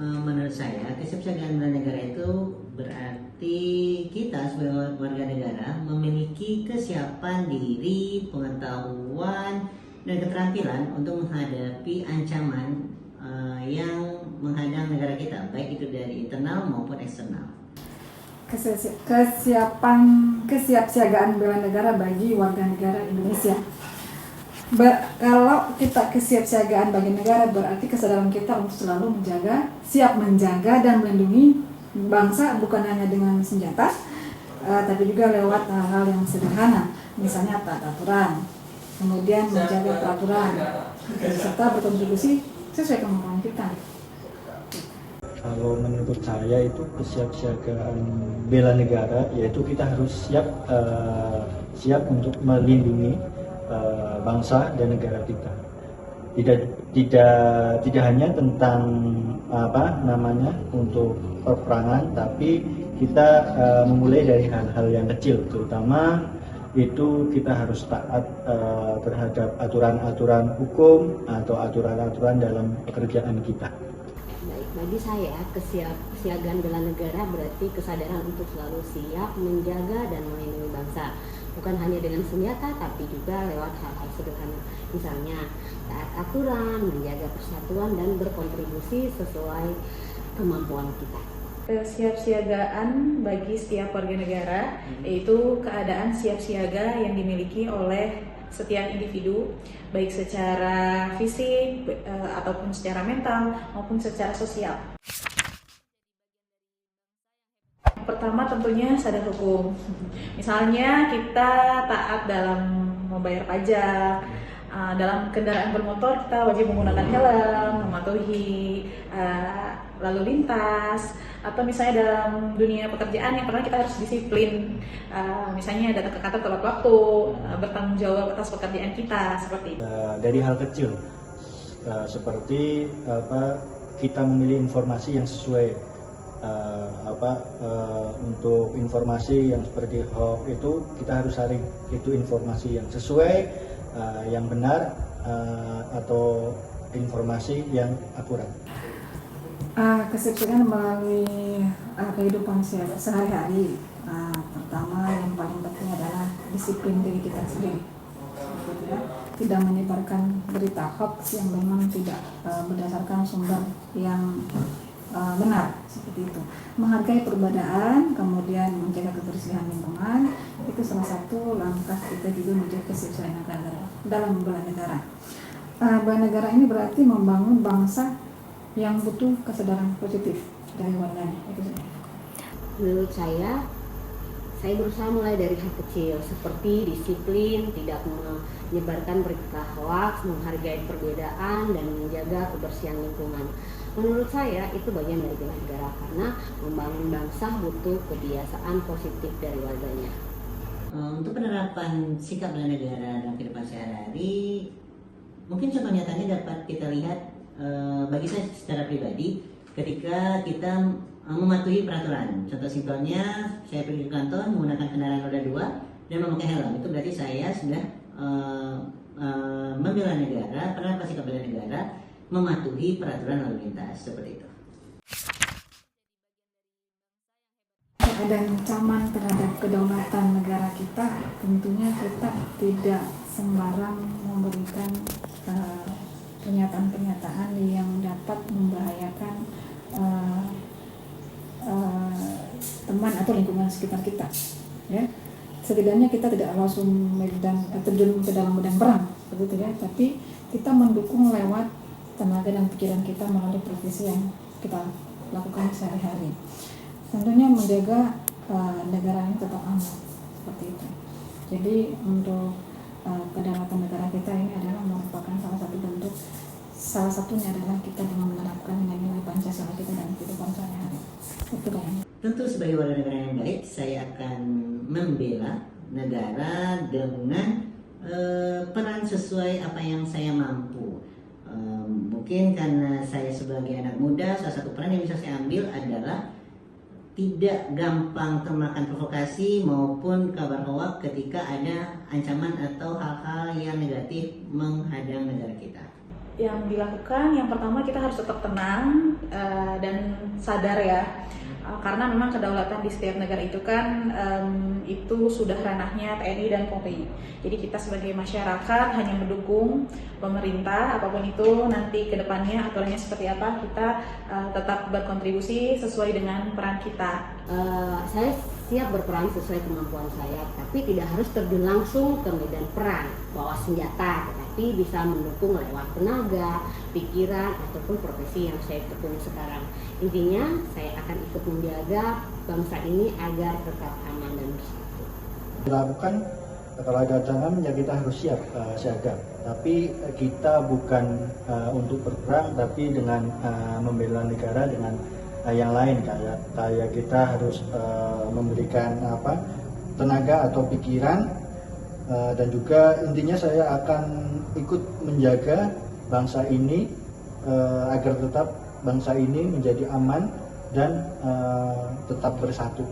Menurut saya, kesiapsiagaan bela negara itu berarti kita sebagai warga negara memiliki kesiapan diri, pengetahuan, dan keterampilan untuk menghadapi ancaman yang menghadang negara kita, baik itu dari internal maupun eksternal. Kesiapsiagaan bela negara bagi warga negara Indonesia. Kalau kita kesiapsiagaan bagi negara berarti kesadaran kita untuk selalu siap menjaga dan melindungi bangsa, bukan hanya dengan senjata, tapi juga lewat hal-hal yang sederhana, misalnya taat aturan, kemudian menjaga peraturan, serta berkontribusi sesuai kemampuan kita. Kalau menurut saya itu kesiapsiagaan bela negara, yaitu kita harus siap untuk melindungi bangsa dan negara kita. Tidak hanya tentang untuk peperangan, tapi kita memulai dari hal-hal yang kecil, terutama itu kita harus taat terhadap aturan-aturan hukum atau aturan-aturan dalam pekerjaan kita. Baik, bagi saya kesiapsiagaan bela negara berarti kesadaran untuk selalu siap menjaga dan melindungi bangsa, bukan hanya dengan senjata tapi juga lewat hal-hal sederhana, misalnya taat aturan, menjaga persatuan dan berkontribusi sesuai kemampuan kita. Kesiapsiagaan bagi setiap warga negara yaitu keadaan siap siaga yang dimiliki oleh setiap individu, baik secara fisik ataupun secara mental maupun secara sosial. Yang pertama tentunya sadar hukum. Misalnya kita taat dalam membayar pajak, dalam kendaraan bermotor kita wajib menggunakan helm, mematuhi lalu lintas, atau misalnya dalam dunia pekerjaan yang pernah kita harus disiplin, misalnya datang ke kantor tepat waktu, bertanggung jawab atas pekerjaan kita, seperti itu. Dari hal kecil, seperti kita memilih informasi yang sesuai, untuk informasi yang seperti hoax itu kita harus saring itu informasi yang sesuai, yang benar, atau informasi yang akurat. Kesiapsiagaan melalui kehidupan sehari-hari. Pertama yang paling penting adalah disiplin diri kita sendiri, tidak menyebarkan berita hoax yang memang tidak berdasarkan sumber yang benar, seperti itu. Menghargai perbedaan, kemudian menjaga kebersihan lingkungan, itu salah satu langkah kita juga menjaga kesiapsiagaan negara dalam bela negara. Bela negara ini berarti membangun bangsa yang butuh kesadaran positif dari warganya. Menurut saya berusaha mulai dari hal kecil seperti disiplin, tidak menyebarkan berita hoax, menghargai perbedaan, dan menjaga kebersihan lingkungan. Menurut saya itu bagian dari bela negara, karena membangun bangsa butuh kebiasaan positif dari warganya. Untuk penerapan sikap bela negara dalam kehidupan sehari-hari, mungkin contoh nyatanya dapat kita lihat bagi saya secara pribadi ketika kita mematuhi peraturan. Contoh simpelnya, saya pergi ke kantor menggunakan kendaraan roda 2 dan memakai helm. Itu berarti saya sudah membela negara, penerapan sikap bela negara, mematuhi peraturan lalu lintas, seperti itu. Ada ancaman terhadap kedaulatan negara kita, tentunya kita tidak sembarang memberikan pernyataan-pernyataan yang dapat membahayakan teman atau lingkungan sekitar kita. Ya, setidaknya kita tidak langsung terjun ke dalam medan perang, begitu ya. Tapi kita mendukung lewat tenaga dan pikiran kita melalui profesi yang kita lakukan sehari-hari. Tentunya menjaga negara ini tetap aman, seperti itu. Jadi untuk kedaulatan negara kita ini adalah merupakan salah satunya adalah kita dengan menerapkan nilai-nilai Pancasila kita dalam kehidupan sehari-hari. Itu kan. Tentu sebagai warga negara yang baik, saya akan membela negara dengan peran sesuai apa yang saya mampu. Mungkin karena saya sebagai anak muda, salah satu peran yang bisa saya ambil adalah tidak gampang termakan provokasi maupun kabar hoax ketika ada ancaman atau hal-hal yang negatif menghadang negara kita. yang dilakukan, yang pertama kita harus tetap tenang dan sadar ya, karena memang kedaulatan di setiap negara itu kan itu sudah ranahnya TNI dan Polri. Jadi kita sebagai masyarakat hanya mendukung pemerintah, apapun itu nanti kedepannya aturannya seperti apa, kita tetap berkontribusi sesuai dengan peran kita. Saya siap berperan sesuai kemampuan saya, tapi tidak harus terjun langsung ke medan perang bawa senjata, tetapi bisa mendukung lewat tenaga, pikiran, ataupun profesi yang saya tekuni sekarang. Intinya saya akan ikut menjaga bangsa ini agar tetap aman dan bersatu. Dilakukan kalau ada ancaman ya kita harus siap siaga. Tapi kita bukan untuk berperang, tapi dengan membela negara dengan yang lain, kayak kita harus memberikan tenaga atau pikiran, dan juga intinya saya akan ikut menjaga bangsa ini agar tetap bangsa ini menjadi aman dan tetap bersatu.